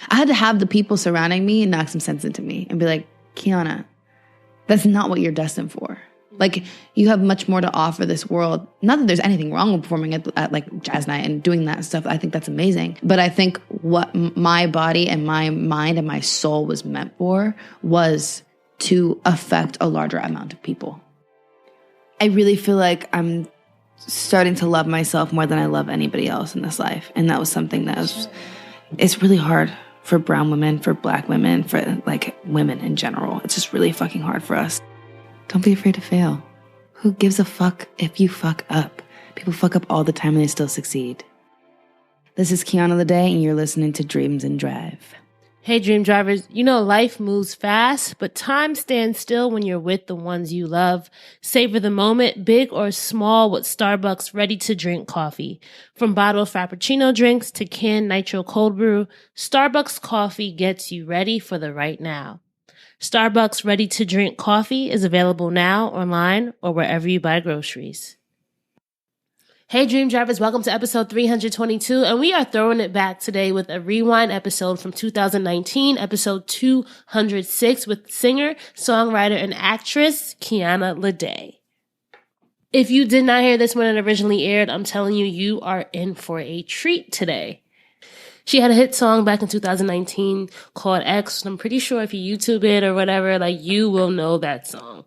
I had to have the people surrounding me knock some sense into me and be like, Kiana, that's not what you're destined for. Like, you have much more to offer this world. Not that there's anything wrong with performing at like jazz night and doing that stuff. I think that's amazing. But I think what my body and my mind and my soul was meant for was to affect a larger amount of people. I really feel like I'm starting to love myself more than I love anybody else in this life. And that was something it's really hard for brown women, for black women, for like women in general. It's just really fucking hard for us. Don't be afraid to fail. Who gives a fuck if you fuck up? People fuck up all the time and they still succeed. This is Kiana Ledé, and you're listening to Dreams and Drive. Hey, Dream Drivers. You know, life moves fast, but time stands still when you're with the ones you love. Savor the moment, big or small, with Starbucks ready-to-drink coffee. From bottled Frappuccino drinks to canned nitro cold brew, Starbucks coffee gets you ready for the right now. Starbucks ready-to-drink coffee is available now, online, or wherever you buy groceries. Hey, Dream Drivers, welcome to episode 322, and we are throwing it back today with a rewind episode from 2019, episode 206, with singer, songwriter, and actress Kiana Ledé. If you did not hear this when it originally aired, I'm telling you, you are in for a treat today. She had a hit song back in 2019 called X. I'm pretty sure if you YouTube it or whatever, like, you will know that song.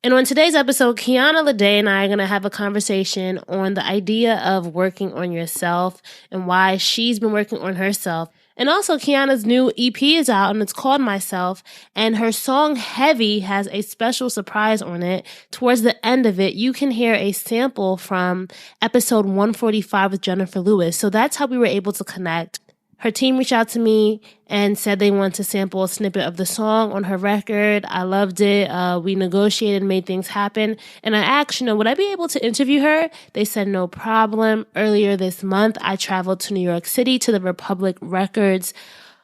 And on today's episode, Kiana Ledé and I are going to have a conversation on the idea of working on yourself and why she's been working on herself. And also, Kiana's new EP is out, and it's called Myself. And her song Heavy has a special surprise on it. Towards the end of it, you can hear a sample from episode 145 with Jenifer Lewis. So that's how we were able to connect. Her team reached out to me and said they want to sample a snippet of the song on her record. I loved it. We negotiated and made things happen. And I asked, would I be able to interview her? They said no problem. Earlier this month, I traveled to New York City to the Republic Records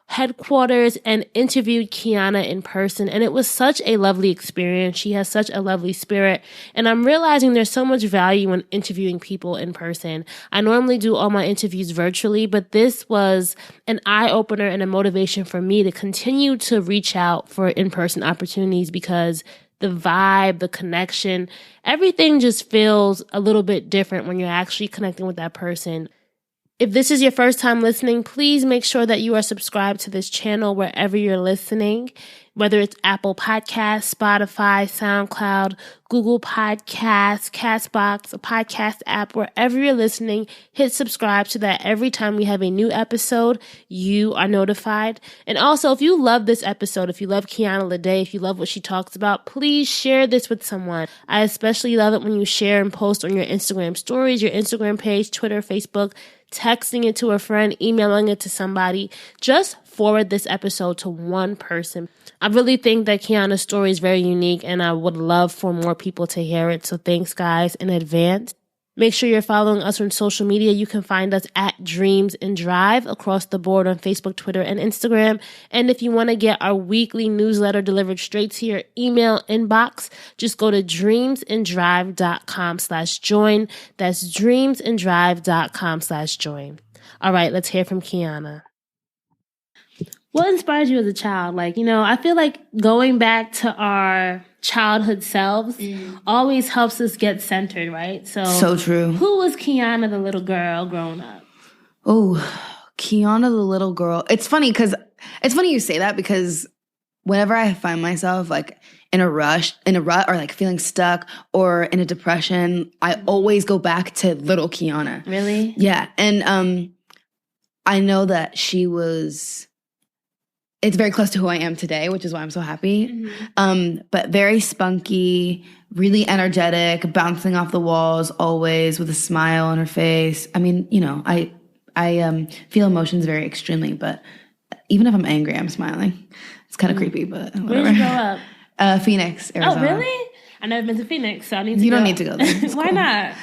headquarters and interviewed Kiana in person. And it was such a lovely experience. She has such a lovely spirit. And I'm realizing there's so much value in interviewing people in person. I normally do all my interviews virtually, but this was an eye-opener and a motivation for me to continue to reach out for in-person opportunities, because the vibe, the connection, everything just feels a little bit different when you're actually connecting with that person. If this is your first time listening, please make sure that you are subscribed to this channel wherever you're listening, whether it's Apple Podcasts, Spotify, SoundCloud, Google Podcasts, Castbox, a podcast app, wherever you're listening. Hit subscribe so that every time we have a new episode, you are notified. And also, if you love this episode, if you love Kiana Ledé, if you love what she talks about, please share this with someone. I especially love it when you share and post on your Instagram stories, your Instagram page, Twitter, Facebook, texting it to a friend, emailing it to somebody. Just forward this episode to one person. I really think that Kiana's story is very unique, and I would love for more people to hear it. So thanks, guys, in advance. Make sure you're following us on social media. You can find us at Dreams and Drive across the board on Facebook, Twitter, and Instagram. And if you want to get our weekly newsletter delivered straight to your email inbox, just go to dreamsanddrive.com/join. That's dreamsanddrive.com/join. All right, let's hear from Kiana. What inspired you as a child? I feel like going back to our childhood selves always helps us get centered, right? So true. Who was Kiana, the little girl, growing up? Oh, Kiana, the little girl. It's funny you say that, because whenever I find myself in a rut, or feeling stuck or in a depression, I always go back to little Kiana. Really? Yeah. And I know that it's very close to who I am today, which is why I'm so happy. Mm-hmm. But very spunky, really energetic, bouncing off the walls always with a smile on her face. I mean, I feel emotions very extremely, but even if I'm angry, I'm smiling. It's kind of creepy, but whatever. Where did you grow up? Phoenix, Arizona. Oh, really? I've never been to Phoenix, so I need to You don't need to go there. Why not?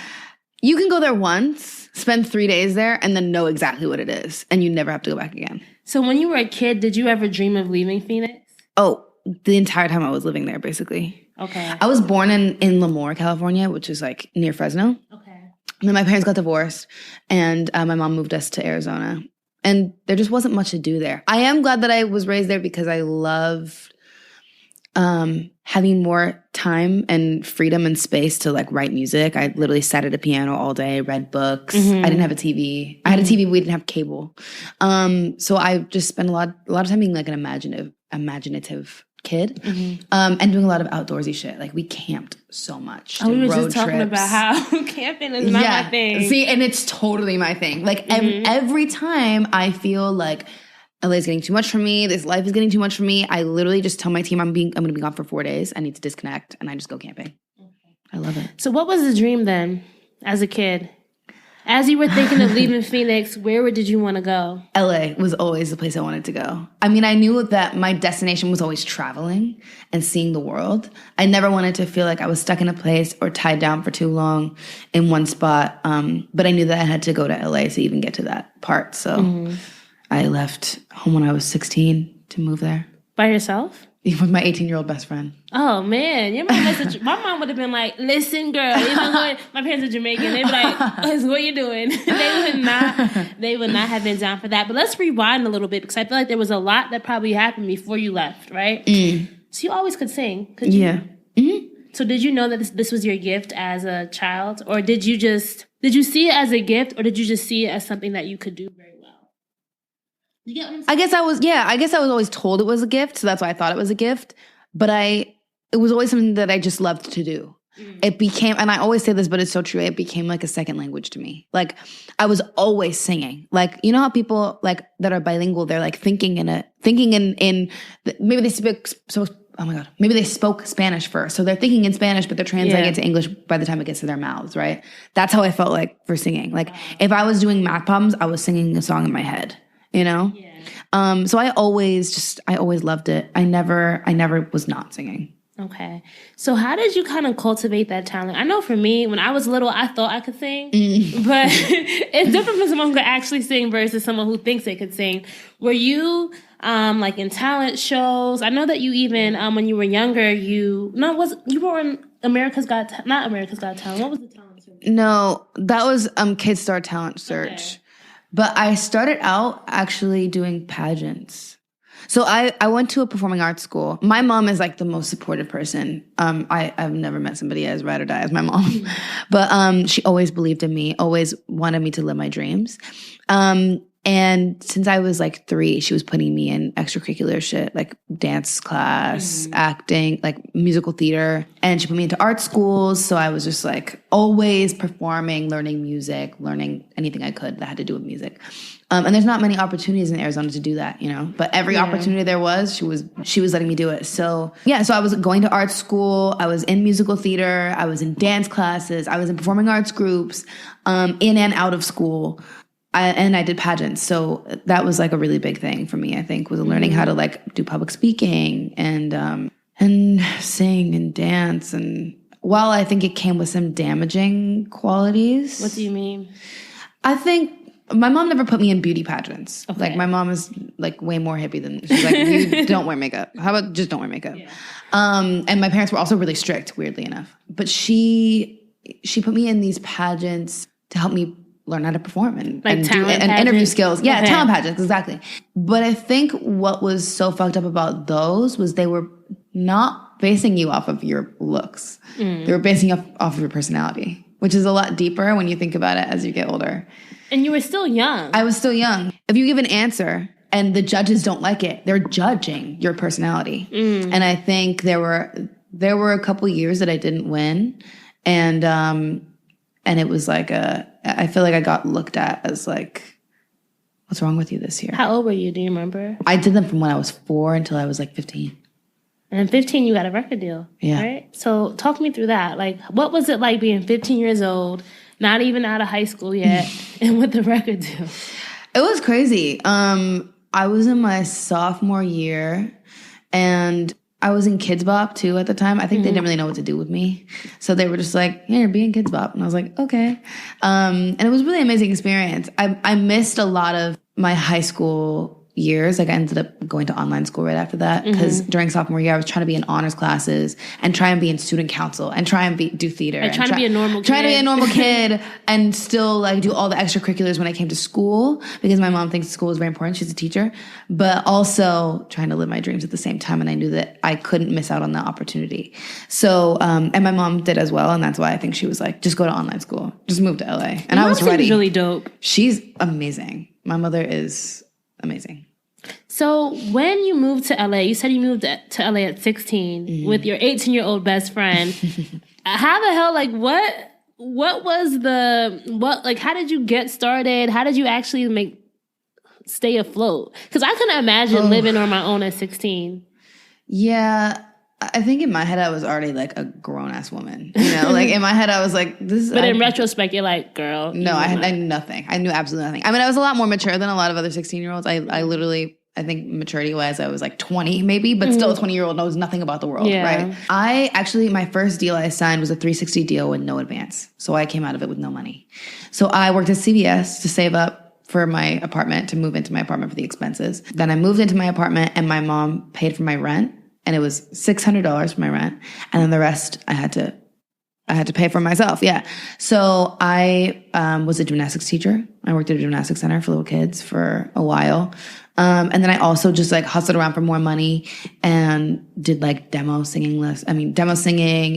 You can go there once, spend 3 days there, and then know exactly what it is, and you never have to go back again. So when you were a kid, did you ever dream of leaving Phoenix? Oh, the entire time I was living there, basically. Okay. I was born in Lemoore, California, which is near Fresno. Okay. And then my parents got divorced, and my mom moved us to Arizona. And there just wasn't much to do there. I am glad that I was raised there because I loved having more time and freedom and space to like write music. I literally sat at a piano all day, read books. I didn't have a TV. I had a TV, but we didn't have cable. So I just spent a lot of time being like an imaginative kid, and doing a lot of outdoorsy shit. Like we camped so much. We were road just talking trips. about how camping is not my thing. See, and it's totally my thing. Like every time I feel like LA's getting too much for me, this life is getting too much for me, I literally just tell my team I'm going to be gone for 4 days. I need to disconnect, and I just go camping. I love it. So what was the dream then as a kid? As you were thinking of leaving Phoenix, where did you want to go? LA was always the place I wanted to go. I mean, I knew that my destination was always traveling and seeing the world. I never wanted to feel like I was stuck in a place or tied down for too long in one spot. But I knew that I had to go to LA to even get to that part. So I left home when I was 16 to move there. By yourself? With my 18-year-old best friend. Oh, man. My mom would have been like, listen, girl. You know what? My parents are Jamaican. They'd be like, what are you doing? They would not have been down for that. But let's rewind a little bit because I feel like there was a lot that probably happened before you left, right? So you always could sing, could you? Yeah. So did you know that this was your gift as a child? Or did you see it as a gift, or did you just see it as something that you could do very well? You get what I'm saying? I guess I was always told it was a gift, so that's why I thought it was a gift. But it was always something that I just loved to do. It became, and I always say this, but it's so true, it became like a second language to me. Like I was always singing. Like, you know how people like that are bilingual, they're like thinking in maybe they speak maybe they spoke Spanish first. So they're thinking in Spanish, but they're translating it to English by the time it gets to their mouths, right? That's how I felt like for singing. Like if I was doing math problems, I was singing a song in my head, you know? Yeah. So I always loved it. I never was not singing. Okay. So how did you kind of cultivate that talent? I know for me, when I was little, I thought I could sing, but it's different from someone who could actually sing versus someone who thinks they could sing. Were you like in talent shows? I know that you even, when you were younger, you were in not America's Got Talent. What was the talent show? No, that was Kid Star Talent Search. Okay. But I started out actually doing pageants. So I went to a performing arts school. My mom is like the most supportive person. I've never met somebody as ride or die as my mom. But she always believed in me, always wanted me to live my dreams. And since I was like 3, she was putting me in extracurricular shit, like dance class, acting, like musical theater. And she put me into art schools. So I was just like always performing, learning music, learning anything I could that had to do with music. And there's not many opportunities in Arizona to do that, you know, but every opportunity there was, she was letting me do it. So yeah, so I was going to art school. I was in musical theater. I was in dance classes. I was in performing arts groups, in and out of school. And I did pageants. So that was like a really big thing for me, I think, was learning how to like do public speaking and sing and dance. And while I think it came with some damaging qualities. What do you mean? I think my mom never put me in beauty pageants. Okay. Like my mom is like way more hippie than she's like, you don't wear makeup. How about just don't wear makeup? Yeah. And my parents were also really strict, weirdly enough. But she put me in these pageants to help me learn how to perform and do and interview skills. Yeah, okay. Talent pageants, exactly. But I think what was so fucked up about those was they were not basing you off of your looks. They were basing you off of your personality, which is a lot deeper when you think about it as you get older. And you were still young. I was still young. If you give an answer and the judges don't like it, they're judging your personality. And I think there were a couple years that I didn't win. And it was like I feel like I got looked at as like, what's wrong with you this year? How old were you? Do you remember? I did them from when I was 4 until I was like 15. And at 15, you got a record deal. Yeah. Right? So talk me through that. Like, what was it like being 15 years old, not even out of high school yet, and with the record deal? It was crazy. I was in my sophomore year, and I was in Kids Bop too at the time. I think they didn't really know what to do with me. So they were just like, here, be in Kids Bop. And I was like, okay. And it was a really amazing experience. I missed a lot of my high school years. Like I ended up going to online school right after that because during sophomore year I was trying to be in honors classes and try and be in student council and try and do theater and trying to be a normal kid. Trying to be a normal kid and still like do all the extracurriculars when I came to school because my mom thinks school is very important. She's a teacher, but also trying to live my dreams at the same time. And I knew that I couldn't miss out on that opportunity. So, and my mom did as well. And that's why I think she was like, just go to online school, just move to LA. And I was ready. Really dope. She's amazing. My mother is amazing. So when you moved to LA, you said you moved to LA at 16 with your 18-year-old best friend. How the hell, like, how did you get started? How did you actually stay afloat? Because I couldn't imagine living on my own at 16. Yeah. I think in my head, I was already like a grown-ass woman, you know? Like in my head, I was like, this is... But in retrospect, you're like, girl. No, I knew nothing. I knew absolutely nothing. I mean, I was a lot more mature than a lot of other 16-year-olds. I literally, I think maturity-wise, I was like 20 maybe, but still a 20-year-old knows nothing about the world, right? My first deal I signed was a 360 deal with no advance. So I came out of it with no money. So I worked at CVS to save up for my apartment, to move into my apartment for the expenses. Then I moved into my apartment and my mom paid for my rent. And it was $600 for my rent. And then the rest I had to pay for myself. Yeah. So I was a gymnastics teacher. I worked at a gymnastics center for little kids for a while. And then I also just like hustled around for more money and did like demo singing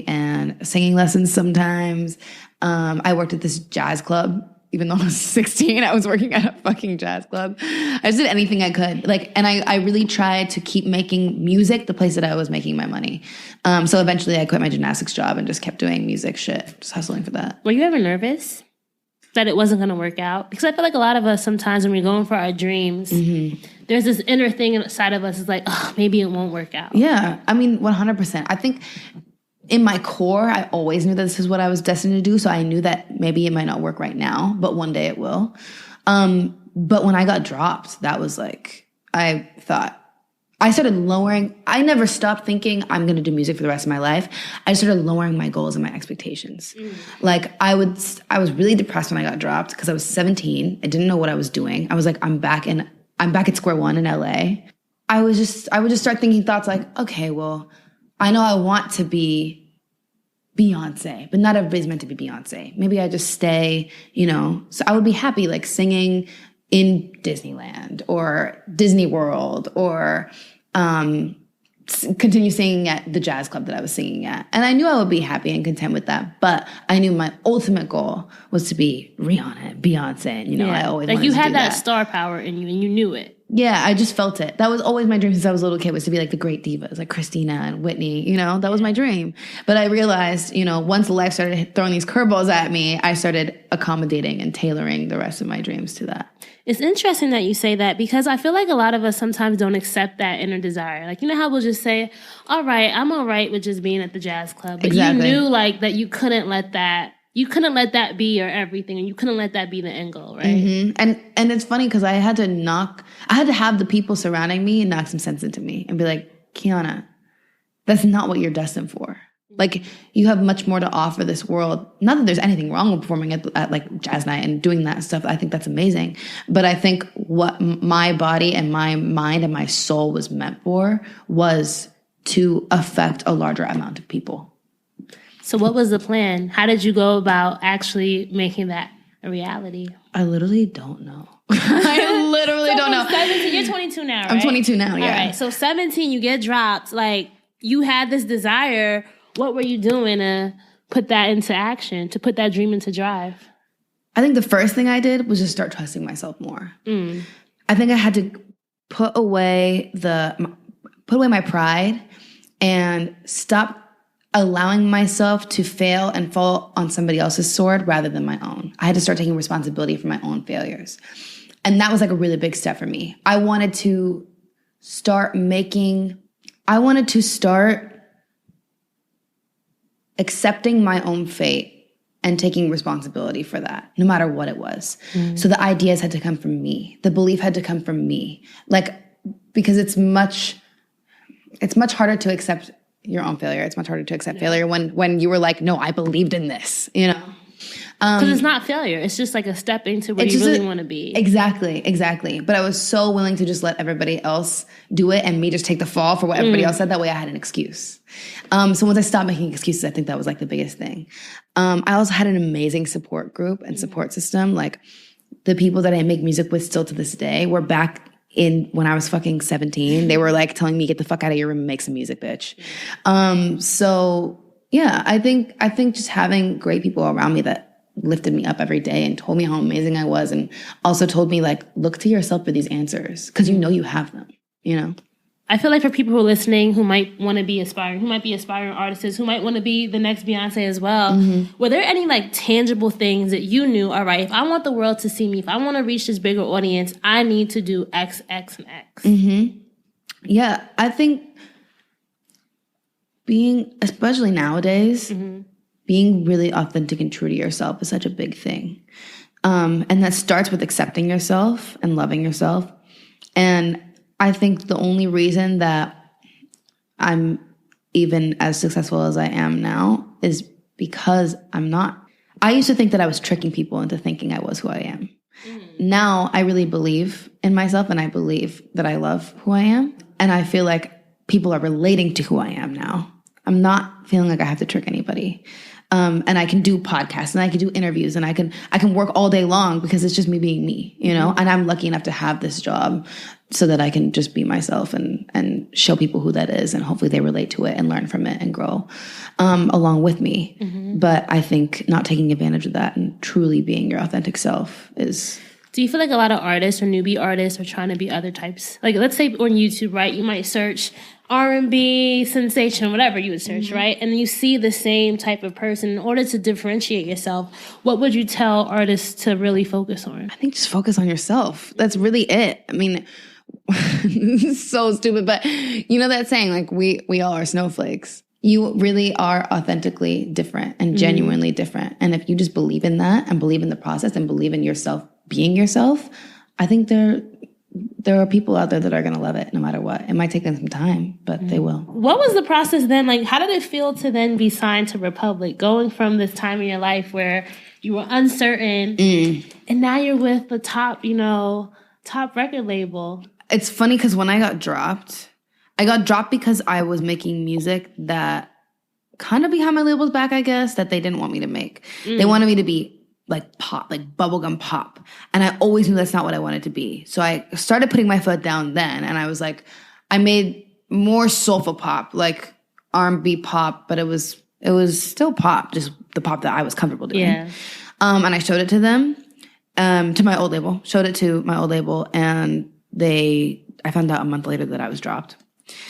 and singing lessons sometimes. I worked at this jazz club. Even though I was 16, I was working at a fucking jazz club. I just did anything I could. And I really tried to keep making music the place that I was making my money. So eventually I quit my gymnastics job and just kept doing music shit, just hustling for that. Were you ever nervous that it wasn't going to work out? Because I feel like a lot of us sometimes when we're going for our dreams, there's this inner thing inside of us is like, oh, maybe it won't work out. Yeah. I mean, 100%. I think... in my core, I always knew that this is what I was destined to do. So I knew that maybe it might not work right now, but one day it will. But when I got dropped, that was like, I never stopped thinking I'm going to do music for the rest of my life. I started lowering my goals and my expectations. Like I was really depressed when I got dropped because I was 17. I didn't know what I was doing. I was like, I'm back at square one in LA. I would just start thinking thoughts like, okay, well, I know I want to be Beyonce, but not everybody's meant to be Beyonce. Maybe I just stay, so I would be happy like singing in Disneyland or Disney World or continue singing at the jazz club that I was singing at. And I knew I would be happy and content with that, but I knew my ultimate goal was to be Rihanna, Beyonce. And, I always wanted you to had do that star power in you and you knew it. Yeah, I just felt it. That was always my dream since I was a little kid, was to be like the great divas, like Christina and Whitney, that was my dream. But I realized, once life started throwing these curveballs at me, I started accommodating and tailoring the rest of my dreams to that. It's interesting that you say that because I feel like a lot of us sometimes don't accept that inner desire. Like, how we'll just say, all right, I'm all right with just being at the jazz club. But exactly. You knew like that you couldn't let that be your everything, and you couldn't let that be the end goal, right? Mm-hmm. And it's funny because I had to have the people surrounding me and knock some sense into me and be like, Kiana, that's not what you're destined for. Like, you have much more to offer this world. Not that there's anything wrong with performing at like jazz night and doing that stuff. I think that's amazing. But I think what my body and my mind and my soul was meant for was to affect a larger amount of people. So what was the plan? How did you go about actually making that a reality? I literally don't know. I literally don't know. 17, you're 22 now, right? I'm 22 now, yeah. All right, so 17, you get dropped. Like, you had this desire. What were you doing to put that into action, to put that dream into drive? I think the first thing I did was just start trusting myself more. I think I had to put away my pride and stop allowing myself to fail and fall on somebody else's sword rather than my own. I had to start taking responsibility for my own failures. And that was like a really big step for me. I wanted to start accepting my own fate and taking responsibility for that, no matter what it was. So the ideas had to come from me. The belief had to come from me. Like, because it's much harder to accept your own failure. It's much harder to accept failure when you were like, no, I believed in this, Because it's not failure. It's just like a step into where you really want to be. Exactly. But I was so willing to just let everybody else do it and me just take the fall for what everybody else said. That way I had an excuse. So once I stopped making excuses, I think that was like the biggest thing. I also had an amazing support group and support system. Like the people that I make music with still to this day were back in when I was fucking 17. They were like telling me, get the fuck out of your room and make some music, bitch. So yeah, I think just having great people around me that lifted me up every day and told me how amazing I was, and also told me like, look to yourself for these answers because you know you have them, you know? I feel like for people who are listening who might want to be aspiring, who might be aspiring artists, who might want to be the next Beyonce as well, were there any like tangible things that you knew, all right, if I want the world to see me, if I want to reach this bigger audience, I need to do X, X, and X? Yeah, I think being, especially nowadays, being really authentic and true to yourself is such a big thing. And that starts with accepting yourself and loving yourself. And I think the only reason that I'm even as successful as I am now is because I'm not. I used to think that I was tricking people into thinking I was who I am. Now I really believe in myself and I believe that I love who I am. And I feel like people are relating to who I am now. I'm not feeling like I have to trick anybody. And I can do podcasts and I can do interviews and I can work all day long because it's just me being me, you know? And I'm lucky enough to have this job so that I can just be myself and show people who that is. And hopefully they relate to it and learn from it and grow, along with me. But I think not taking advantage of that and truly being your authentic self is... Do you feel like a lot of artists or newbie artists are trying to be other types? Like, let's say on YouTube, right, you might search R&B, sensation, whatever you would search, right? And then you see the same type of person. In order to differentiate yourself, what would you tell artists to really focus on? I think just focus on yourself. That's really it. I mean, this is so stupid, but you know that saying, like, we all are snowflakes. You really are authentically different and genuinely different. And if you just believe in that and believe in the process and believe in yourself being yourself, I think there are people out there that are going to love it no matter what. It might take them some time, but they will. What was the process then? Like, how did it feel to then be signed to Republic, going from this time in your life where you were uncertain and now you're with the top record label? It's funny because when I got dropped because I was making music that kind of behind my label's back, I guess, that they didn't want me to make. They wanted me to be like pop, like bubblegum pop. And I always knew that's not what I wanted to be. So I started putting my foot down then. And I was like, I made more soulful pop, like R&B pop, but it was still pop, just the pop that I was comfortable doing. Yeah. And I showed it to them, to my old label, and I found out a month later that I was dropped.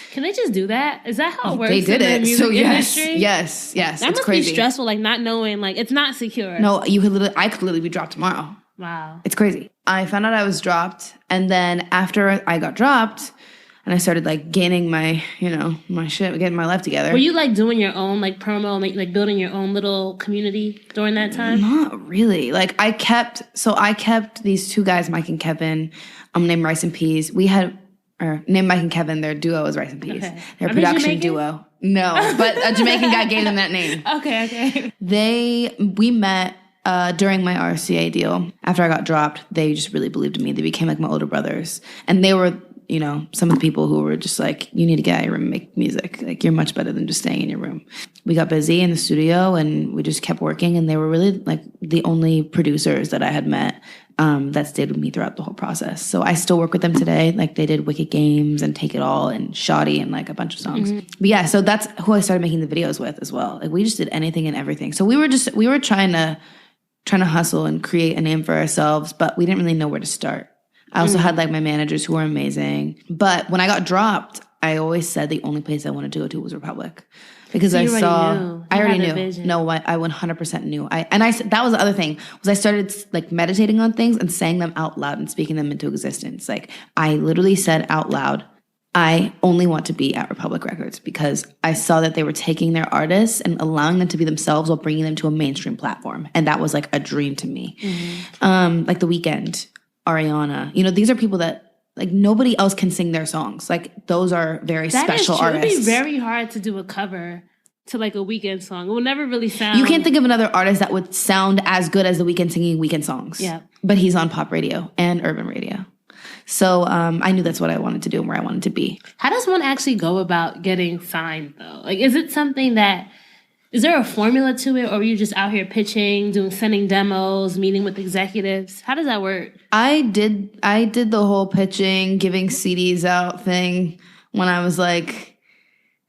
Can they just do that? Is that how it works? They did in it. the music So industry? yes. That it's must crazy. be stressful, like not knowing, like it's not secure. No, I could literally be dropped tomorrow. Wow. It's crazy. I found out I was dropped, and then after I got dropped, and I started like gaining my shit, getting my life together. Were you like doing your own like promo, like building your own little community during that time? Not really. Like I kept these two guys, Mike and Kevin, named Rice and Peas. Named Mike and Kevin, their duo is Rice and Peas. Okay. Their production duo. No, but a Jamaican guy gave them that name. Okay. We met during my RCA deal. After I got dropped, they just really believed in me. They became like my older brothers. And they were, some of the people who were just like, you need to get out of your room and make music. Like, you're much better than just staying in your room. We got busy in the studio and we just kept working. And they were really like the only producers that I had met that stayed with me throughout the whole process. So I still work with them today. Like, they did Wicked Games and Take It All and Shoddy and like a bunch of songs. But yeah, so that's who I started making the videos with as well. Like, we just did anything and everything. So we were trying to hustle and create a name for ourselves, but we didn't really know where to start. I also had like my managers who were amazing. But when I got dropped, I always said the only place I wanted to go to was Republic. Because I already knew. No, I 100% knew. That was the other thing, was I started like meditating on things and saying them out loud and speaking them into existence. Like, I literally said out loud, I only want to be at Republic Records, because I saw that they were taking their artists and allowing them to be themselves while bringing them to a mainstream platform. And that was like a dream to me. Like The Weeknd, Ariana, these are people that like nobody else can sing their songs. Like, those are very special artists. It would be very hard to do a cover to like a Weeknd song. It will never really sound. You can't think of another artist that would sound as good as The Weeknd singing Weeknd songs. Yeah. But he's on pop radio and urban radio. So I knew that's what I wanted to do and where I wanted to be. How does one actually go about getting signed, though? Like, is it something that, is there a formula to it, or are you just out here pitching, sending demos, meeting with executives? How does that work? I did the whole pitching, giving CDs out thing when I was like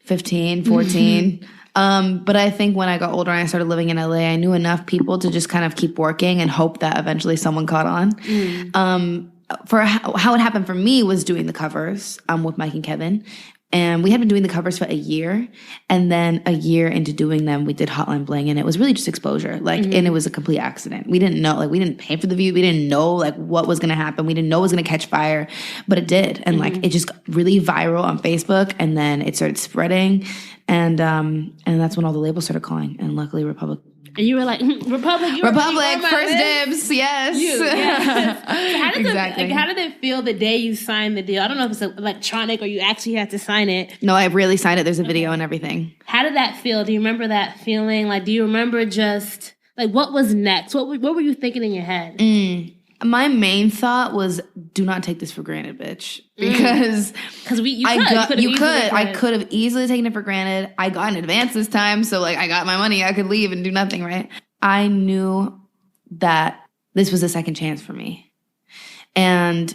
15, 14. But I think when I got older and I started living in LA, I knew enough people to just kind of keep working and hope that eventually someone caught on. For how it happened for me was doing the covers with Mike and Kevin. And we had been doing the covers for a year. And then a year into doing them, we did Hotline Bling. And it was really just exposure. Like, and it was a complete accident. We didn't know, like, we didn't pay for the view. We didn't know, like, what was going to happen. We didn't know it was going to catch fire. But it did. And, like, it just got really viral on Facebook. And then it started spreading. And that's when all the labels started calling. And luckily, Republic. And you were like, Republic, first dibs, yes. Exactly. How did it feel the day you signed the deal? I don't know if it's electronic or you actually had to sign it. No, I really signed it. There's a video and everything. How did that feel? Do you remember that feeling? Like, do you remember just, like, what was next? What were you thinking in your head? My main thought was, do not take this for granted, bitch. Because I could have easily taken it for granted. I got an advance this time, so like I got my money. I could leave and do nothing, right? I knew that this was a second chance for me. And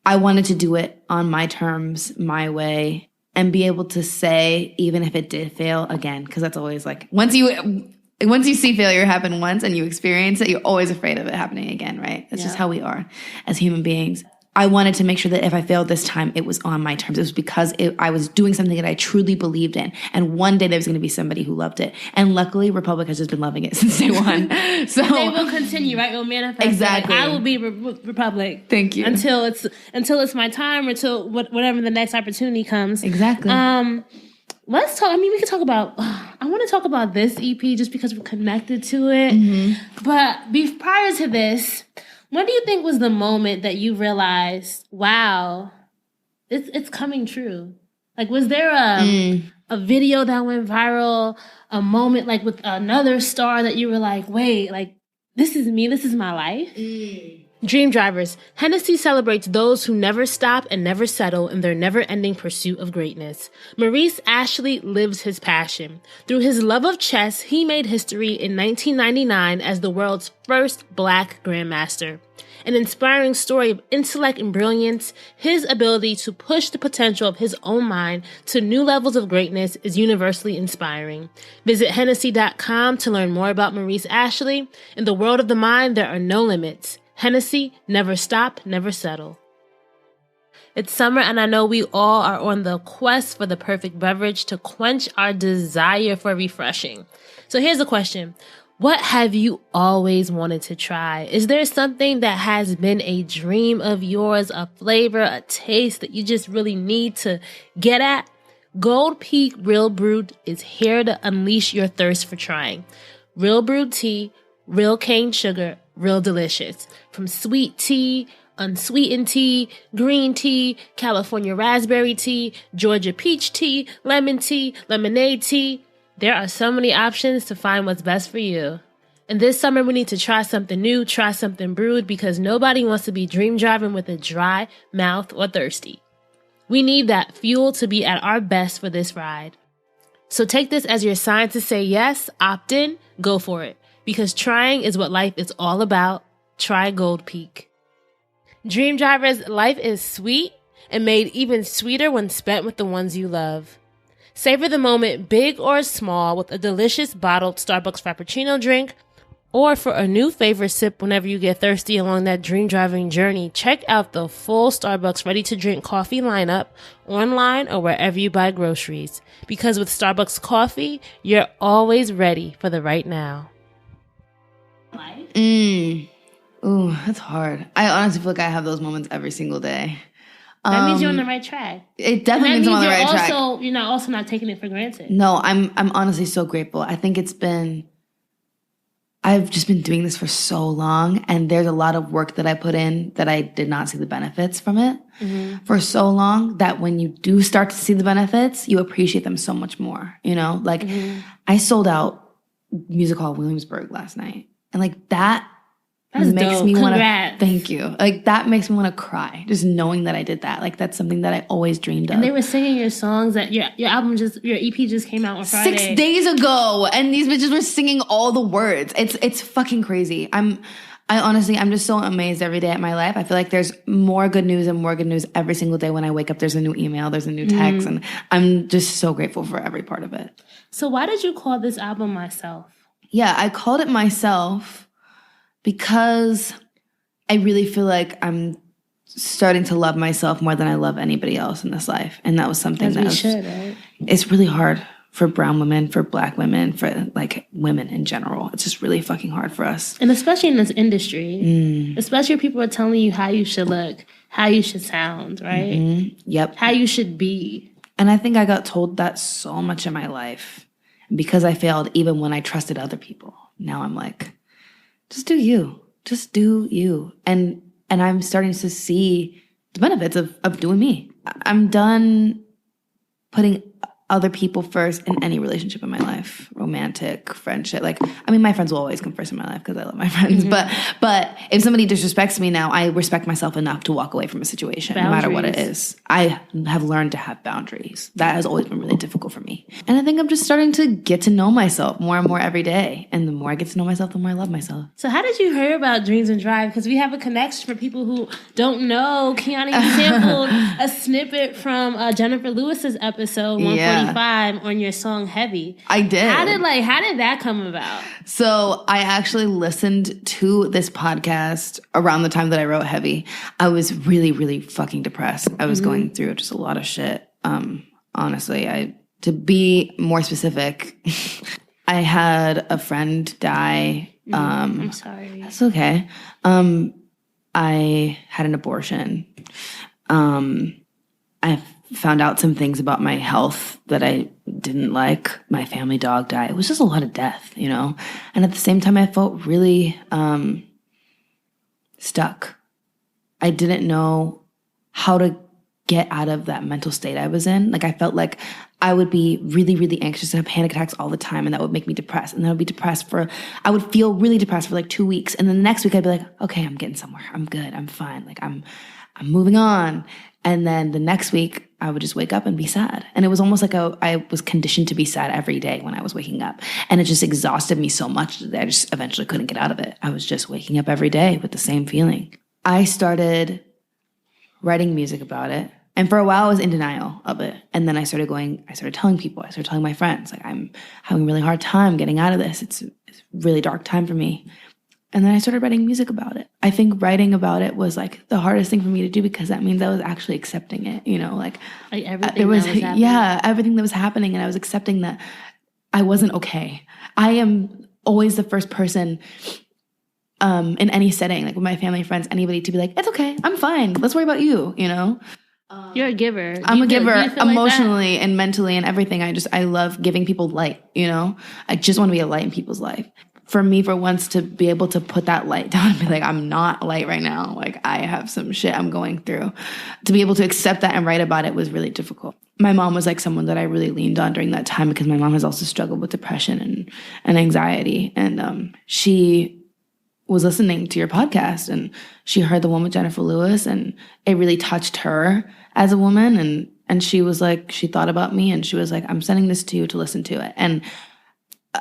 I wanted to do it on my terms, my way, and be able to say, even if it did fail again, because that's always like, once you see failure happen once and you experience it, you're always afraid of it happening again, right? That's just how we are as human beings. I wanted to make sure that if I failed this time, it was on my terms. It was because I was doing something that I truly believed in. And one day there was going to be somebody who loved it. And luckily, Republic has just been loving it since day one. So they will continue, right? It will manifest. Exactly. Like, I will be Republic. Thank you. Until it's my time, or until whatever the next opportunity comes. Exactly. Let's talk. I mean, we can talk about. I want to talk about this EP just because we're connected to it. But prior to this, what do you think was the moment that you realized, wow, it's coming true? Like, was there a video that went viral, a moment like with another star that you were like, wait, like, this is me, this is my life? Dream Drivers. Hennessy celebrates those who never stop and never settle in their never-ending pursuit of greatness. Maurice Ashley lives his passion. Through his love of chess, he made history in 1999 as the world's first Black Grandmaster. An inspiring story of intellect and brilliance, his ability to push the potential of his own mind to new levels of greatness is universally inspiring. Visit Hennessy.com to learn more about Maurice Ashley. In the world of the mind, there are no limits. Hennessy, never stop, never settle. It's summer, and I know we all are on the quest for the perfect beverage to quench our desire for refreshing. So here's the question. What have you always wanted to try? Is there something that has been a dream of yours, a flavor, a taste that you just really need to get at? Gold Peak Real Brewed is here to unleash your thirst for trying. Real brewed tea, real cane sugar, real delicious. From sweet tea, unsweetened tea, green tea, California raspberry tea, Georgia peach tea, lemon tea, lemonade tea. There are so many options to find what's best for you. And this summer we need to try something new, try something brewed, because nobody wants to be dream driving with a dry mouth or thirsty. We need that fuel to be at our best for this ride. So take this as your sign to say yes, opt in, go for it. Because trying is what life is all about. Try Gold Peak. Dream Drivers, life is sweet and made even sweeter when spent with the ones you love. Savor the moment, big or small, with a delicious bottled Starbucks Frappuccino drink, or for a new favorite sip whenever you get thirsty along that dream driving journey. Check out the full Starbucks ready-to-drink coffee lineup online or wherever you buy groceries. Because with Starbucks coffee, you're always ready for the right now. Ooh, that's hard. I honestly feel like I have those moments every single day. That means you're on the right track. It definitely means I'm on the right track. You're not also not taking it for granted. No, I'm honestly so grateful. I think it's been I've just been doing this for so long, and there's a lot of work that I put in that I did not see the benefits from it for so long, that when you do start to see the benefits, you appreciate them so much more, you know? Like, I sold out Music Hall Williamsburg last night, and like that makes me want to, thank you. Like, that makes me want to cry, just knowing that I did that. Like, that's something that I always dreamed of. And they were singing your songs that your EP just came out on Friday. 6 days ago. And these bitches were singing all the words. It's fucking crazy. I'm just so amazed every day at my life. I feel like there's more good news and more good news every single day. When I wake up, there's a new email, there's a new text. And I'm just so grateful for every part of it. So why did you call this album Myself? Yeah, I called it Myself because I really feel like I'm starting to love myself more than I love anybody else in this life. And that was something right? It's really hard for brown women, for black women, for like women in general. It's just really fucking hard for us. And especially in this industry, especially if people are telling you how you should look, how you should sound, right? Yep. How you should be. And I think I got told that so much in my life because I failed even when I trusted other people. Now I'm like, just do you. Just do you. And I'm starting to see the benefits of doing me. I'm done putting other people first in any relationship in my life, romantic, friendship. Like, I mean, my friends will always come first in my life because I love my friends. But if somebody disrespects me now, I respect myself enough to walk away from a situation, no matter what it is. I have learned to have boundaries. That has always been really difficult for me. And I think I'm just starting to get to know myself more and more every day. And the more I get to know myself, the more I love myself. So how did you hear about Dreams and Drive? Because we have a connection for people who don't know. Kiana, you sampled a snippet from Jenifer Lewis's episode 145 on your song Heavy. I did. How did that come about? So I actually listened to this podcast around the time that I wrote Heavy. I was really, really fucking depressed. I was going through just a lot of shit. Honestly, to be more specific, I had a friend die. I'm sorry. That's okay. I had an abortion. I found out some things about my health that I didn't like. My family dog died. It was just a lot of death, you know? And at the same time, I felt really stuck. I didn't know how to get out of that mental state I was in. Like, I felt like I would be really, really anxious and have panic attacks all the time, and that would make me depressed. And then I would be I would feel really depressed for like 2 weeks. And then the next week I'd be like, okay, I'm getting somewhere. I'm good. I'm fine. Like, I'm moving on. And then the next week I would just wake up and be sad. And it was almost like I was conditioned to be sad every day when I was waking up. And it just exhausted me so much that I just eventually couldn't get out of it. I was just waking up every day with the same feeling. I started writing music about it. And for a while I was in denial of it. And then I started telling people, I started telling my friends, like, I'm having a really hard time getting out of this. It's a really dark time for me. And then I started writing music about it. I think writing about it was like the hardest thing for me to do because that means I was actually accepting it, you know, like everything that was happening. Yeah, everything that was happening. And I was accepting that I wasn't okay. I am always the first person in any setting, like with my family, friends, anybody, to be like, it's okay, I'm fine. Let's worry about you, you know? You're a giver. I'm a giver emotionally and mentally and everything. I love giving people light, you know? I just want to be a light in people's life. For me, for once, to be able to put that light down and be like, I'm not light right now. Like, I have some shit I'm going through. To be able to accept that and write about it was really difficult. My mom was like someone that I really leaned on during that time because my mom has also struggled with depression and anxiety. And she was listening to your podcast and she heard the one with Jenifer Lewis and it really touched her as a woman. And she was like, she thought about me and she was like, I'm sending this to you to listen to it. And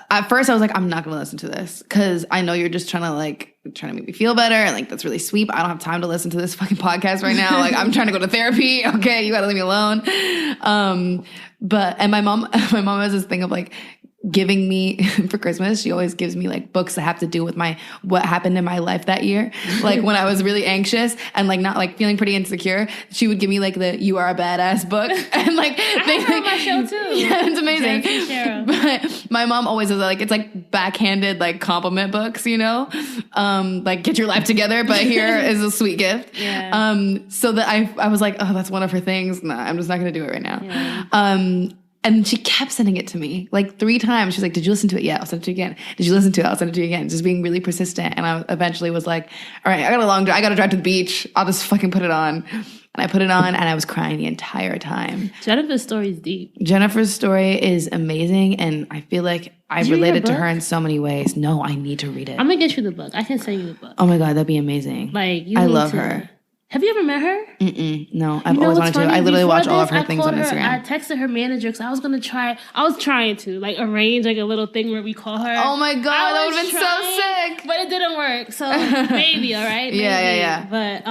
at first I was like, I'm not going to listen to this because I know you're just trying to make me feel better. And like, that's really sweet, but I don't have time to listen to this fucking podcast right now. Like, I'm trying to go to therapy. Okay. You got to leave me alone. And my mom has this thing of like giving me for Christmas. She always gives me like books that have to do with what happened in my life that year. Like when I was really anxious and like not like feeling pretty insecure, she would give me like the "You Are a Badass" book and like I have on my show too. Yeah, it's amazing. But my mom always does like it's like backhanded like compliment books, you know, like get your life together, but here is a sweet gift. Yeah. So that I was like, oh, that's one of her things. Nah, I'm just not gonna do it right now. Yeah. And she kept sending it to me like 3 times. She's like, did you listen to it? Yeah, I'll send it to you again. Did you listen to it? I'll send it to you again. Just being really persistent. And I eventually was like, all right, I got to drive to the beach. I'll just fucking put it on. And I put it on and I was crying the entire time. Jennifer's story is deep. Jennifer's story is amazing. And I feel like I related to her in so many ways. No, I need to read it. I'm going to get you the book. I can send you the book. Oh my God, that'd be amazing. Like, I love her. Have you ever met her? No, I've always wanted to. I literally watch all of her things on Instagram. I texted her manager because I was trying to like arrange like a little thing where we call her. Oh my God, that would have been so sick. But it didn't work. So maybe, all right? Maybe. Yeah. But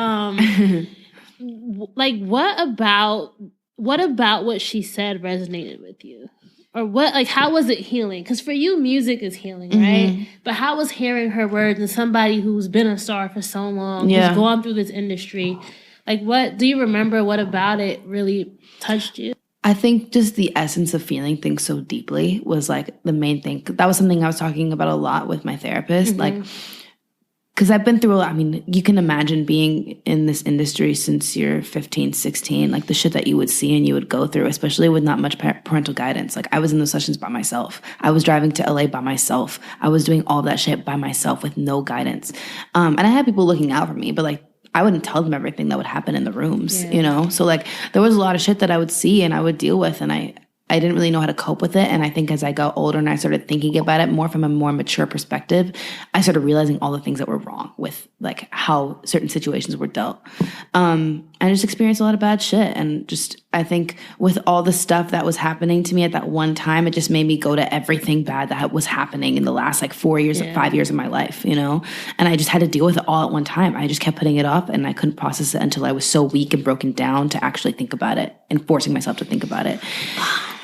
like what about what she said resonated with you? Or what, like, how was it healing? Because for you, music is healing, right? But how was hearing her words and somebody who's been a star for so long, who's gone through this industry, like, what, do you remember what about it really touched you? I think just the essence of feeling things so deeply was, like, the main thing. That was something I was talking about a lot with my therapist. Like, because I've been through, I mean, you can imagine being in this industry since you're 15, 16, like the shit that you would see and you would go through, especially with not much parental guidance. Like I was in those sessions by myself. I was driving to LA by myself. I was doing all that shit by myself with no guidance. And I had people looking out for me, but like I wouldn't tell them everything that would happen in the rooms, you know? So like there was a lot of shit that I would see and I would deal with, and I didn't really know how to cope with it. And I think as I got older and I started thinking about it more from a more mature perspective, I started realizing all the things that were wrong with like how certain situations were dealt. I just experienced a lot of bad shit. And just, I think with all the stuff that was happening to me at that one time, it just made me go to everything bad that was happening in the last like 4 years, 5 years of my life, you know? And I just had to deal with it all at one time. I just kept putting it off and I couldn't process it until I was so weak and broken down to actually think about it and forcing myself to think about it.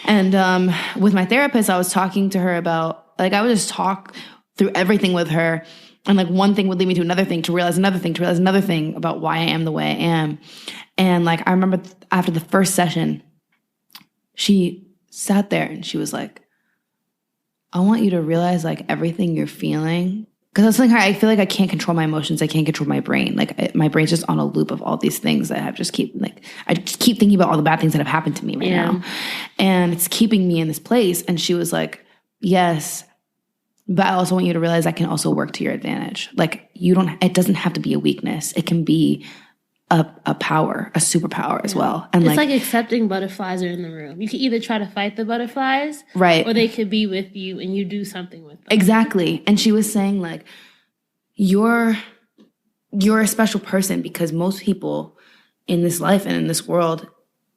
And with my therapist, I was talking to her about, like, I would just talk through everything with her. And, like, one thing would lead me to another thing, to realize another thing, to realize another thing about why I am the way I am. And, like, I remember after the first session, she sat there and she was like, I want you to realize, like, everything you're feeling. Because I was telling her, I feel like I can't control my emotions. I can't control my brain. Like, my brain's just on a loop of all these things that I just keep thinking about all the bad things that have happened to me right now. And it's keeping me in this place. And she was like, yes, but I also want you to realize I can also work to your advantage. Like, it doesn't have to be a weakness. It can be a power, a superpower as well. And it's like accepting butterflies are in the room. You can either try to fight the butterflies, right, or they could be with you and you do something with them. Exactly. And she was saying, like, you're a special person because most people in this life and in this world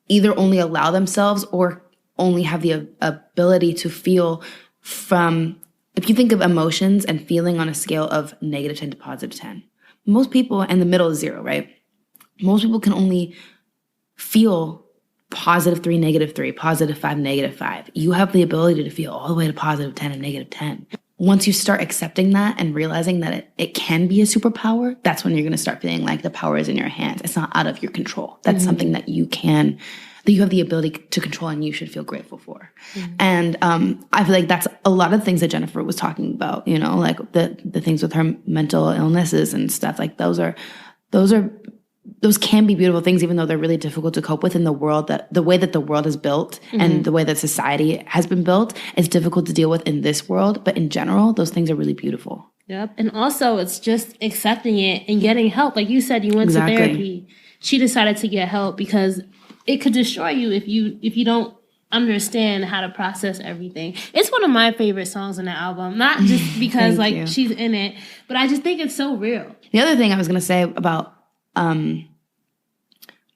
either only allow themselves or only have the ability to feel from, if you think of emotions and feeling on a scale of -10 to +10, most people, and the middle is 0, right? Most people can only feel +3, -3, +5, -5. You have the ability to feel all the way to +10 and -10. Once you start accepting that and realizing that it can be a superpower, that's when you're going to start feeling like the power is in your hands. It's not out of your control. That's something that you have the ability to control and you should feel grateful for. And I feel like that's a lot of things that Jenifer was talking about, you know, like the things with her mental illnesses and stuff. Like those can be beautiful things, even though they're really difficult to cope with in the world, that the way that the world is built and the way that society has been built is difficult to deal with in this world. But in general, those things are really beautiful. Yep. And also it's just accepting it and getting help. Like you said, you went to therapy. She decided to get help because it could destroy you if you don't understand how to process everything. It's one of my favorite songs on the album, not just because like she's in it, but I just think it's so real. The other thing I was going to say about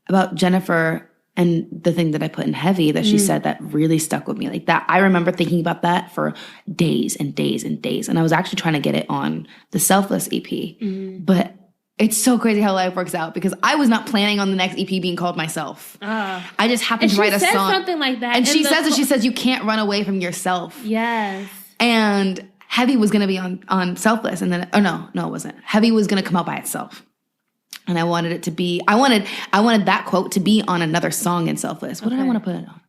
Jenifer and the thing that I put in Heavy that she said that really stuck with me, like that, I remember thinking about that for days and days and days. And I was actually trying to get it on the Selfless EP, but it's so crazy how life works out because I was not planning on the next EP being called Myself. I just happened to write a song. She said something like that. And she says you can't run away from yourself. Yes. And Heavy was going to be on Selfless. And then, no, it wasn't. Heavy was going to come out by itself. And I wanted it to be, I wanted that quote to be on another song in Selfless. What did I want to put it on?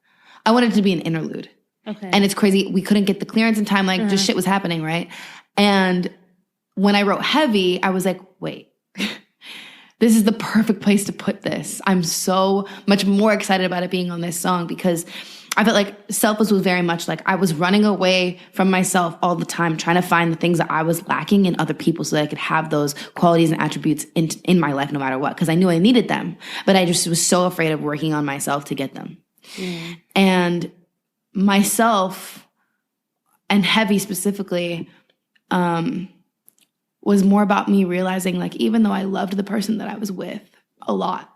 I wanted it to be an interlude. Okay. And it's crazy. We couldn't get the clearance in time. Like, just shit was happening, right? And when I wrote Heavy, I was like, wait, this is the perfect place to put this. I'm so much more excited about it being on this song because I felt like selfless was very much like I was running away from myself all the time, trying to find the things that I was lacking in other people so that I could have those qualities and attributes in my life no matter what, because I knew I needed them. But I just was so afraid of working on myself to get them. And myself, and Heavy specifically, was more about me realizing, like, even though I loved the person that I was with a lot,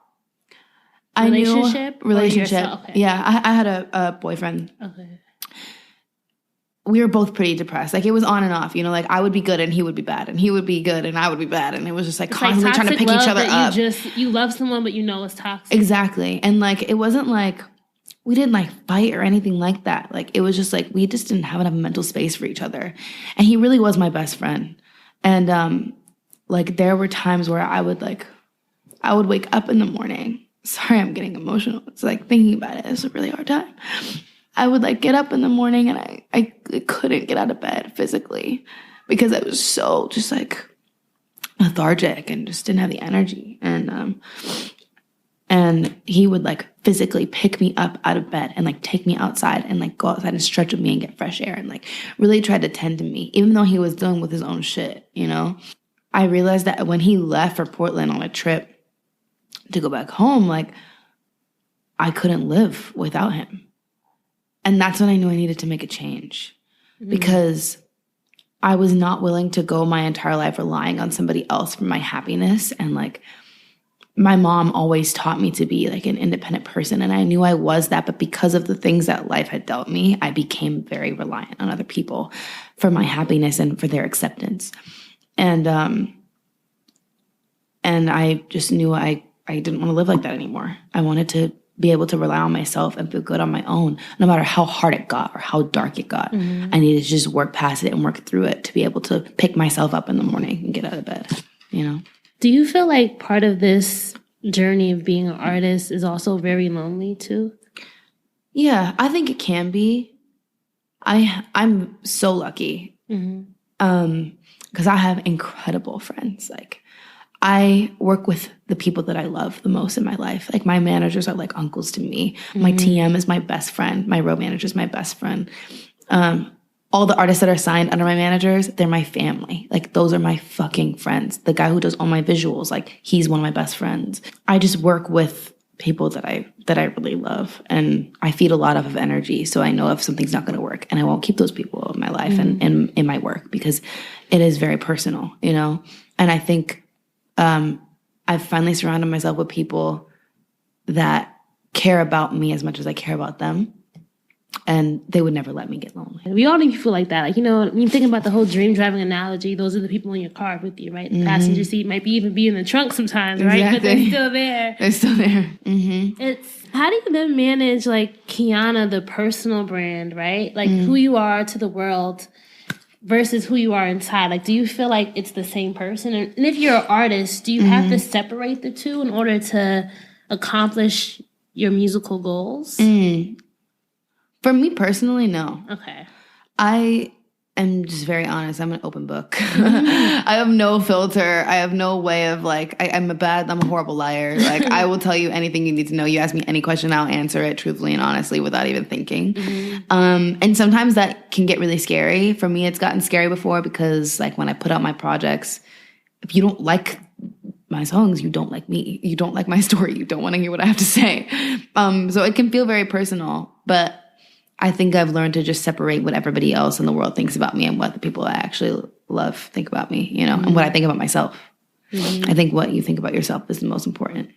Relationship. Okay. Yeah, I had a boyfriend. Okay. We were both pretty depressed. Like, it was on and off, you know, like I would be good and he would be bad, and he would be good and I would be bad, and it was just like constantly trying to pick each other up. You love someone, but you know it's toxic. Exactly. And like, it wasn't like we didn't like fight or anything like that. Like, it was just like we just didn't have enough mental space for each other. And he really was my best friend. And like, there were times where I would wake up in the morning. Sorry, I'm getting emotional. It's like thinking about it. It's a really hard time. I would like get up in the morning and I couldn't get out of bed physically because I was so just like lethargic and just didn't have the energy. And he would like physically pick me up out of bed and like take me outside and like go outside and stretch with me and get fresh air and like really try to tend to me, even though he was dealing with his own shit, you know? I realized that when he left for Portland on a trip to go back home, like, I couldn't live without him. And that's when I knew I needed to make a change, because I was not willing to go my entire life relying on somebody else for my happiness. And like, my mom always taught me to be like an independent person, and I knew I was that, but because of the things that life had dealt me, I became very reliant on other people for my happiness and for their acceptance. And I just knew I didn't want to live like that anymore. I wanted to be able to rely on myself and feel good on my own, no matter how hard it got or how dark it got. I needed to just work past it and work through it to be able to pick myself up in the morning and get out of bed, you know? Do you feel like part of this journey of being an artist is also very lonely too? Yeah, I think it can be. I'm so lucky because I have incredible friends. Like, I work with the people that I love the most in my life. Like, my managers are like uncles to me. My TM is my best friend. My road manager is my best friend. All the artists that are signed under my managers, they're my family. Like, those are my fucking friends. The guy who does all my visuals, like, he's one of my best friends. I just work with people that I really love, and I feed a lot of energy. So I know if something's not going to work, and I won't keep those people in my life and in my work, because it is very personal, you know? And I think I've finally surrounded myself with people that care about me as much as I care about them. And they would never let me get lonely. We all need people like that. Like, you know, when you think about the whole dream driving analogy, those are the people in your car with you, right? The passenger seat might even be in the trunk sometimes, right? Exactly. But they're still there. They're still there. It's, how do you then manage, like, Kiana, the personal brand, right? Like, who you are to the world versus who you are inside? Like, do you feel like it's the same person? And if you're an artist, do you have to separate the two in order to accomplish your musical goals? For me personally, no. Okay. I am just very honest. I'm an open book. I have no filter. I have no way of like, I'm a horrible liar. Like, I will tell you anything you need to know. You ask me any question, I'll answer it truthfully and honestly without even thinking. And sometimes that can get really scary. For me, it's gotten scary before because like when I put out my projects, if you don't like my songs, you don't like me. You don't like my story. You don't want to hear what I have to say. So it can feel very personal, but I think I've learned to just separate what everybody else in the world thinks about me and what the people I actually love think about me, you know, and what I think about myself. I think what you think about yourself is the most important.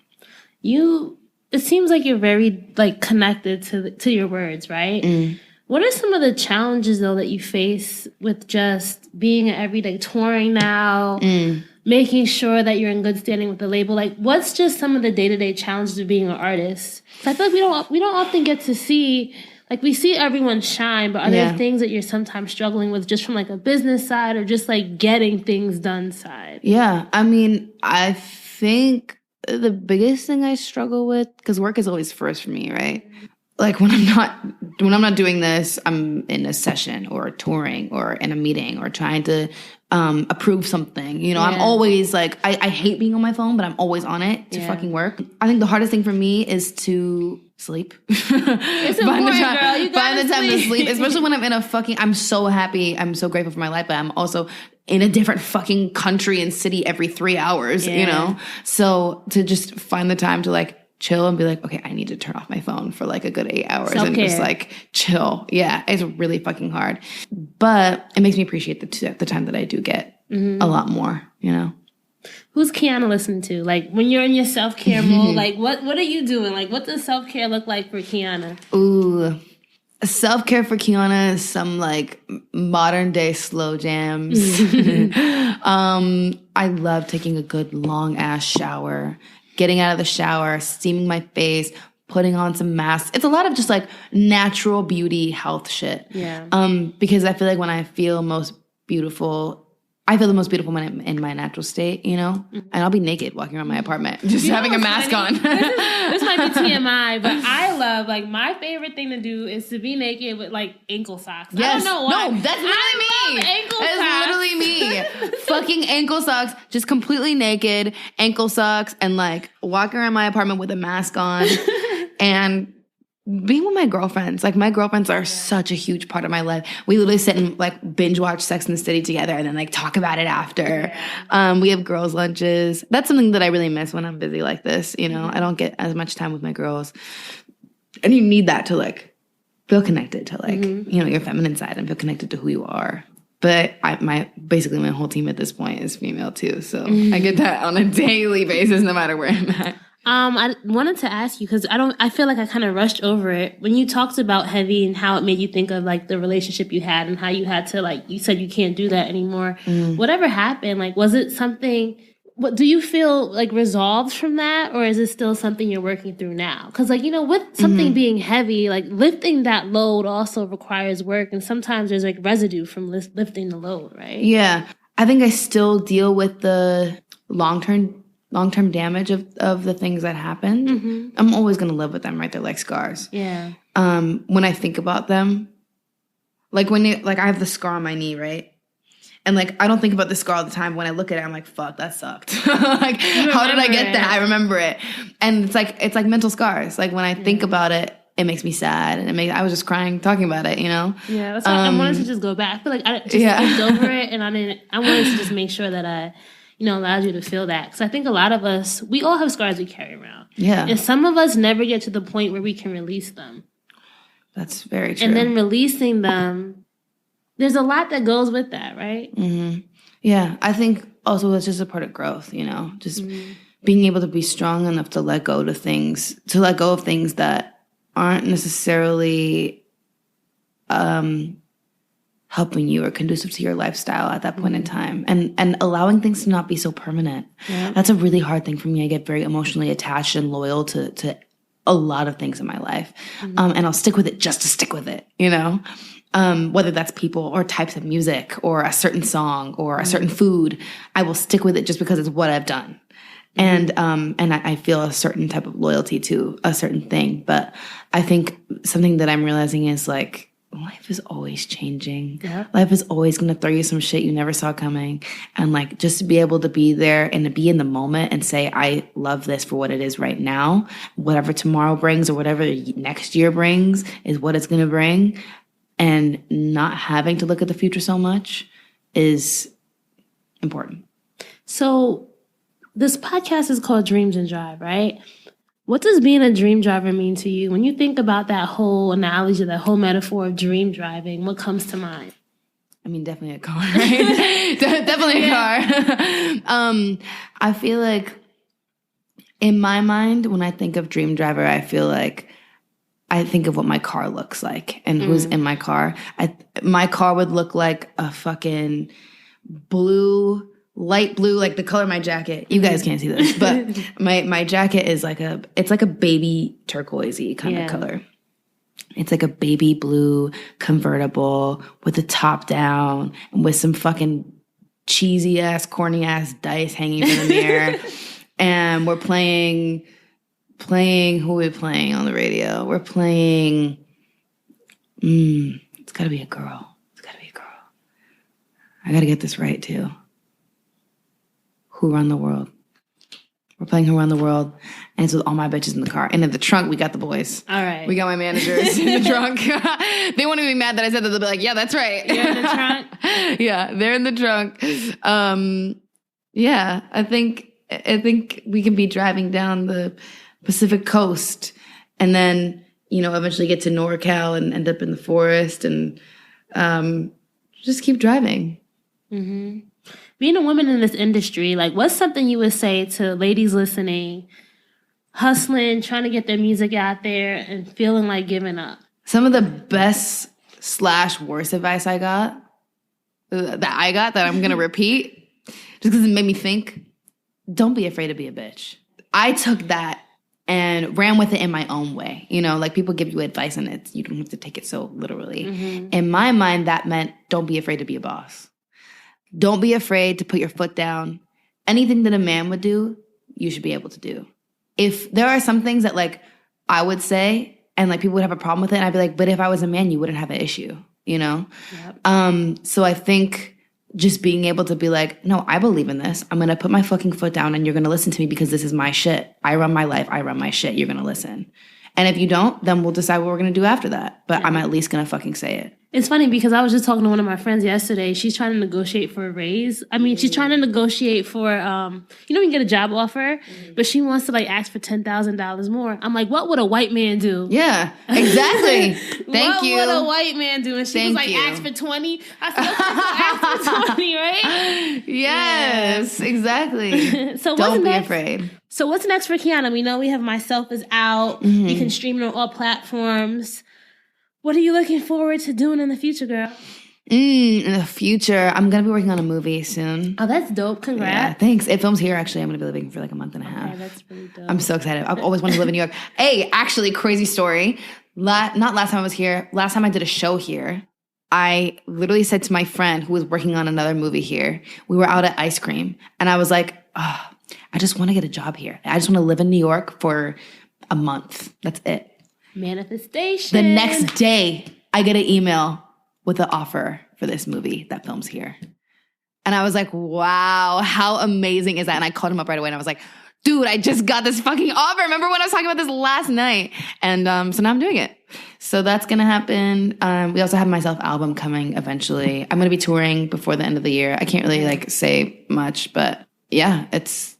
It seems like you're very like connected to your words, right? What are some of the challenges though that you face with just being an everyday touring now, making sure that you're in good standing with the label? Like, what's just some of the day-to-day challenges of being an artist? I feel like we don't often get to see. Like, we see everyone shine, but are there things that you're sometimes struggling with just from, like, a business side or just, like, getting things done side? Yeah. I mean, I think the biggest thing I struggle with, because work is always first for me, right? Like, when I'm not doing this, I'm in a session or touring or in a meeting or trying to approve something. You know, I'm always like, I hate being on my phone, but I'm always on it to fucking work. I think the hardest thing for me is to sleep. It's important, girl. You gotta find the time to sleep, especially when I'm in a fucking, I'm so happy. I'm so grateful for my life, but I'm also in a different fucking country and city every 3 hours, you know? So to just find the time to like chill and be like, okay, I need to turn off my phone for like a good 8 hours and just like chill. Yeah, it's really fucking hard. But it makes me appreciate the time that I do get a lot more, you know? Who's Kiana listening to? Like, when you're in your self-care mode, like, what are you doing? Like, what does self-care look like for Kiana? Ooh, self-care for Kiana is some, like, modern-day slow jams. I love taking a good long-ass shower, getting out of the shower, steaming my face, putting on some masks. It's a lot of just, like, natural beauty health shit. Yeah. Because I feel like when I feel most beautiful, I feel the most beautiful when I'm in my natural state, you know? And I'll be naked walking around my apartment, just having a mask on. This might be TMI, but I love, like, my favorite thing to do is to be naked with, like, ankle socks. Yes. I don't know why. No, that's literally me. That's literally me. Fucking ankle socks, just completely naked, ankle socks, and, like, walking around my apartment with a mask on. And being with my girlfriends, like my girlfriends are such a huge part of my life. We literally sit and like binge watch Sex and the City together and then like talk about it after. We have girls' lunches. That's something that I really miss when I'm busy like this. You know, I don't get as much time with my girls. And you need that to like feel connected to like, you know, your feminine side and feel connected to who you are. But basically my whole team at this point is female too. So I get that on a daily basis no matter where I'm at. I wanted to ask you, because I feel like I kind of rushed over it. When you talked about Heavy and how it made you think of like the relationship you had and how you had to like, you said you can't do that anymore. Whatever happened, like, was it something, what do you feel like resolved from that? Or is it still something you're working through now? Because like, you know, with something being heavy, like lifting that load also requires work. And sometimes there's like residue from lifting the load, right? Yeah. I think I still deal with the long-term damage of the things that happened. I'm always going to live with them, right? They're like scars. Yeah. When I think about them, like I have the scar on my knee, right? And like, I don't think about the scar all the time. When I look at it, I'm like, fuck, that sucked. Like, how did I get that? I remember it. And it's like mental scars. Like when I think about it, it makes me sad. And I was just crying talking about it, you know? Yeah. That's why I wanted to just go back. I feel like I just skipped over it. And I wanted to just make sure that I, you know, allows you to feel that. Because I think a lot of us, we all have scars we carry around. Yeah. And some of us never get to the point where we can release them. That's very true. And then releasing them, there's a lot that goes with that, right? Yeah. I think also that's just a part of growth, you know, just being able to be strong enough to let go of things that aren't necessarily helping you or conducive to your lifestyle at that point in time, and allowing things to not be so permanent. That's a really hard thing for me. I get very emotionally attached and loyal to a lot of things in my life. And I'll stick with it just to stick with it, you know? Whether that's people or types of music or a certain song or a certain food, I will stick with it just because it's what I've done. And I feel a certain type of loyalty to a certain thing. But I think something that I'm realizing is like, life is always changing. Yeah. Life is always going to throw you some shit you never saw coming. And like, just to be able to be there and to be in the moment and say, I love this for what it is right now. Whatever tomorrow brings or whatever next year brings is what it's going to bring. And not having to look at the future so much is important. So this podcast is called Dreams and Drive, right? What does being a dream driver mean to you? When you think about that whole analogy, that whole metaphor of dream driving, what comes to mind? I mean, definitely a car, right? Definitely a car. I feel like in my mind, when I think of dream driver, I feel like I think of what my car looks like and who's in my car. My car would look like a fucking light blue, like the color of my jacket. You guys can't see this, but my jacket is it's like a baby turquoisey kind of color. It's like a baby blue convertible with the top down and with some fucking cheesy ass, corny ass dice hanging from the mirror. And we're playing, who are we playing on the radio? We're playing It's got to be a girl. It's got to be a girl. I got to get this right, too. Who Run the World. We're playing Who Run the World, and it's with all my bitches in the car. And in the trunk, we got the boys. All right. We got my managers in the trunk. They won't even be mad that I said that. They'll be like, yeah, that's right. You're in the trunk? Yeah, they're in the trunk. Yeah, I think we can be driving down the Pacific coast and then, eventually get to NorCal and end up in the forest and just keep driving. Mm-hmm. Being a woman in this industry, like, what's something you would say to ladies listening, hustling, trying to get their music out there and feeling like giving up? Some of the best / worst advice I got, that I'm going to repeat, just because it made me think, don't be afraid to be a bitch. I took that and ran with it in my own way. Like people give you advice and you don't have to take it so literally. Mm-hmm. In my mind, that meant don't be afraid to be a boss. Don't be afraid to put your foot down. Anything that a man would do, you should be able to do. If there are some things that like I would say and like people would have a problem with it, and I'd be like, but if I was a man, you wouldn't have an issue, Yep. So I think just being able to be like, no, I believe in this. I'm going to put my fucking foot down and you're going to listen to me because this is my shit. I run my life. I run my shit. You're going to listen. And if you don't, then we'll decide what we're going to do after that. But I'm at least going to fucking say it. It's funny because I was just talking to one of my friends yesterday. She's trying to negotiate for a raise. I mean, she's trying to negotiate for, you can get a job offer, but she wants to like ask for $10,000 more. I'm like, what would a white man do? Yeah, exactly. Thank you. What would a white man do? And she was like, ask for 20. I said, ask for 20, right? Yes, exactly. So don't be afraid. So what's next for Kiana? We know we have Myself is out. Mm-hmm. You can stream it on all platforms. What are you looking forward to doing in the future, girl? In the future, I'm going to be working on a movie soon. Oh, that's dope. Congrats. Yeah, thanks. It films here, actually. I'm going to be living for like a month and a half. Okay, that's really dope. I'm so excited. I've always wanted to live in New York. Hey, actually, crazy story. Not last time I was here. Last time I did a show here, I literally said to my friend who was working on another movie here, we were out at ice cream, and I was like, I just want to get a job here. I just want to live in New York for a month. That's it. Manifestation. The next day, I get an email with an offer for this movie that films here. And I was like, wow, how amazing is that? And I called him up right away and I was like, dude, I just got this fucking offer. Remember when I was talking about this last night? And so now I'm doing it. So that's going to happen. We also have Myself album coming eventually. I'm going to be touring before the end of the year. I can't really like say much, but yeah, it's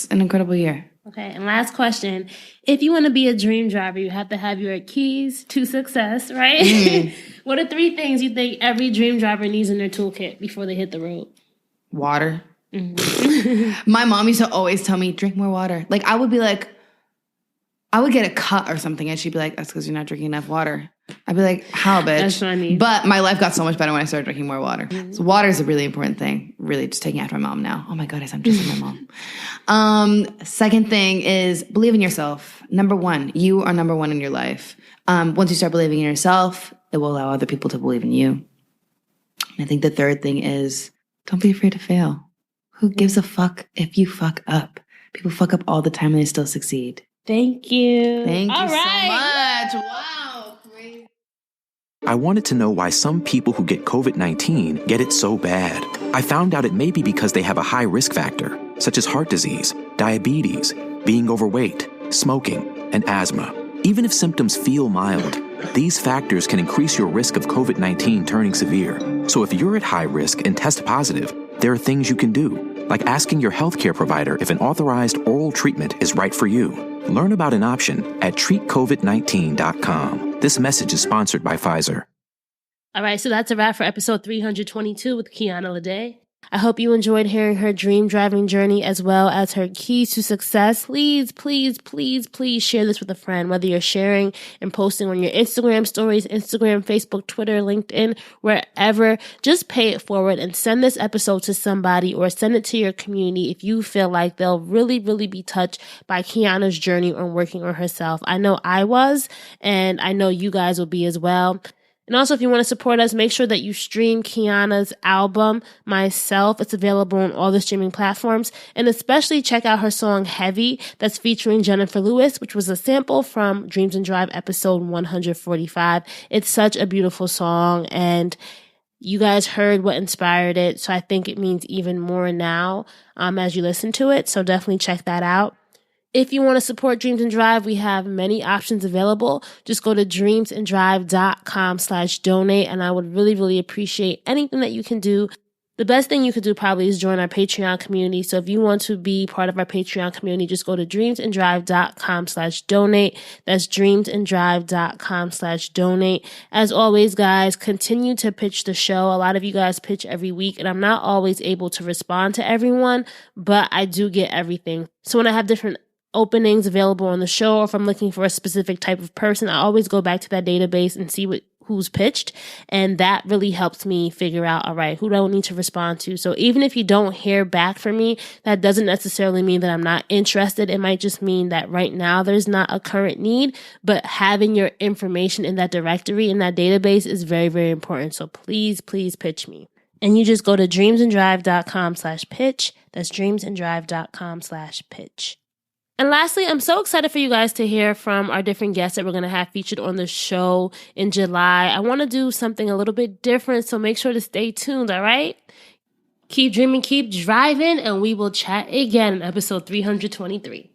an incredible year. Okay, and last question. If you want to be a dream driver, you have to have your keys to success, right? Mm. What are 3 things you think every dream driver needs in their toolkit before they hit the road? Water. Mm-hmm. My mom used to always tell me, drink more water. Like, I would be like, I would get a cut or something, and she'd be like, that's because you're not drinking enough water. I'd be like, how, bitch? That's funny. But my life got so much better when I started drinking more water. Mm-hmm. So water is a really important thing. Really just taking after my mom now. Oh my God, I'm just like my mom. Second thing is believe in yourself. Number 1, you are number 1 in your life. Once you start believing in yourself, it will allow other people to believe in you. And I think the third thing is don't be afraid to fail. Who gives a fuck if you fuck up? People fuck up all the time and they still succeed. Thank you. Thank you so much. Wow. Great. I wanted to know why some people who get COVID-19 get it so bad. I found out it may be because they have a high risk factor, such as heart disease, diabetes, being overweight, smoking, and asthma. Even if symptoms feel mild, these factors can increase your risk of COVID-19 turning severe. So if you're at high risk and test positive, there are things you can do, like asking your healthcare provider if an authorized oral treatment is right for you. Learn about an option at treatcovid19.com. This message is sponsored by Pfizer. All right, so that's a wrap for episode 322 with Kiana Ledé. I hope you enjoyed hearing her dream driving journey as well as her keys to success. Please, please, please, please share this with a friend, whether you're sharing and posting on your Instagram stories, Instagram, Facebook, Twitter, LinkedIn, wherever. Just pay it forward and send this episode to somebody or send it to your community if you feel like they'll really, really be touched by Kiana's journey on working on herself. I know I was, and I know you guys will be as well. And also, if you want to support us, make sure that you stream Kiana's album, Myself. It's available on all the streaming platforms. And especially check out her song, Heavy, that's featuring Jenifer Lewis, which was a sample from Dreams and Drive episode 145. It's such a beautiful song, and you guys heard what inspired it, so I think it means even more now as you listen to it. So definitely check that out. If you want to support Dreams and Drive, we have many options available. Just go to dreamsanddrive.com/donate, and I would really, really appreciate anything that you can do. The best thing you could do probably is join our Patreon community. So if you want to be part of our Patreon community, just go to dreamsanddrive.com/donate. That's dreamsanddrive.com/donate. As always, guys, continue to pitch the show. A lot of you guys pitch every week, and I'm not always able to respond to everyone, but I do get everything. So when I have different openings available on the show, or if I'm looking for a specific type of person, I always go back to that database and see who's pitched, and that really helps me figure out, all right, who do I need to respond to? So even if you don't hear back from me, that doesn't necessarily mean that I'm not interested. It might just mean that right now there's not a current need, but having your information in that directory, in that database, is very, very important. So please, please pitch me. And you just go to dreamsanddrive.com/pitch. That's dreamsanddrive.com/pitch. And lastly, I'm so excited for you guys to hear from our different guests that we're going to have featured on the show in July. I want to do something a little bit different, so make sure to stay tuned, all right? Keep dreaming, keep driving, and we will chat again in episode 323.